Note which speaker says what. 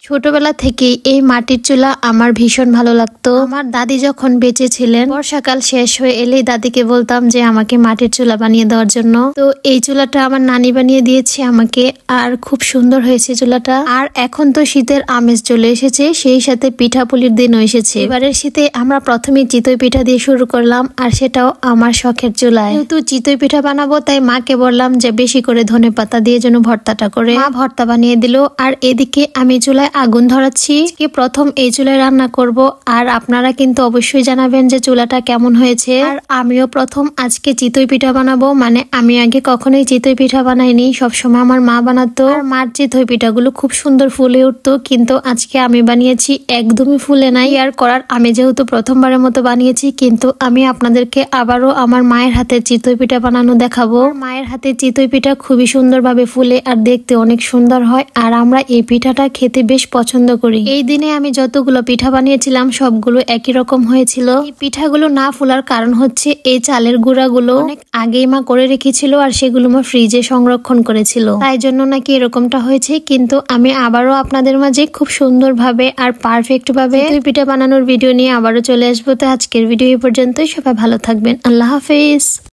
Speaker 1: ছোটবেলা থেকেই এই মাটির চুলা আমার ভীষণ ভালো লাগতো। আমার দাদি যখন বেঁচে ছিলেন, বর্ষাকাল শেষ হয়ে এলেই দাদিকে বলতাম যে আমাকে মাটির চুলা বানিয়ে দেওয়ার জন্য। তো এই চুলাটা আমার নানি বানিয়ে দিয়েছে আমাকে, আর খুব সুন্দর হয়েছে চুলাটা। আর এখন তো শীতের আমেজ চলে এসেছে, সেই সাথে পিঠাপুলির দিনও এসেছে। এবারের শীতে আমরা প্রথমে চিতই পিঠা দিয়ে শুরু করলাম, আর সেটাও আমার শখের চুলায়। যেহেতু চিতই পিঠা বানাবো, তাই মাকে বললাম যে বেশি করে ধনেপাতা দিয়ে যেন ভর্তাটা করে। মা ভর্তা বানিয়ে দিল, আর এদিকে আমি চুলায় আগুন ধরাচ্ছি। প্রথম এই চুলায় রান্না করব, আর আপনারা কিন্তু অবশ্যই জানাবেন যে চুলাটা কেমন হয়েছে। আর আমিও প্রথম আজকে চিতই পিঠা বানাবো, মানে আমি আগে কখনোই চিতই পিঠা বানাইনি, সবসময় আমার মা বানাতো। আর মার চিতই পিঠাগুলো খুব সুন্দর ফুলে উঠতো, কিন্তু আজকে আমি বানিয়েছি একদমই ফুলে নাই। আর করার আমি যেহেতু প্রথমবারের মতো বানিয়েছি, কিন্তু আমি আপনাদেরকে আবারও আমার মায়ের হাতের চিতই পিঠা বানানো দেখাবো। মায়ের হাতের চিতই পিঠা খুবই সুন্দরভাবে ফুলে আর দেখতে অনেক সুন্দর হয়, আর আমরা এই পিঠাটা খেতে বেশ পছন্দ করি। এই দিনে আমি যতগুলো পিঠা বানিয়েছিলাম সবগুলো একই রকম হয়েছিল। এই পিঠাগুলো না ফুলার কারণ হচ্ছে এই চালের গুঁড়াগুলো অনেক আগেই মা করে রেখেছিল, আর সেগুলো মা ফ্রিজে সংরক্ষণ করেছিল, তাই জন্য নাকি এরকমটা হয়েছে। কিন্তু আমি আবারও আপনাদের মাঝে খুব সুন্দরভাবে আর পারফেক্ট ভাবে পিঠা বানানোর ভিডিও নিয়ে আবারও চলে আসবো। তো আজকের ভিডিও এই পর্যন্তই, সবাই ভালো থাকবেন, আল্লাহ হাফেজ।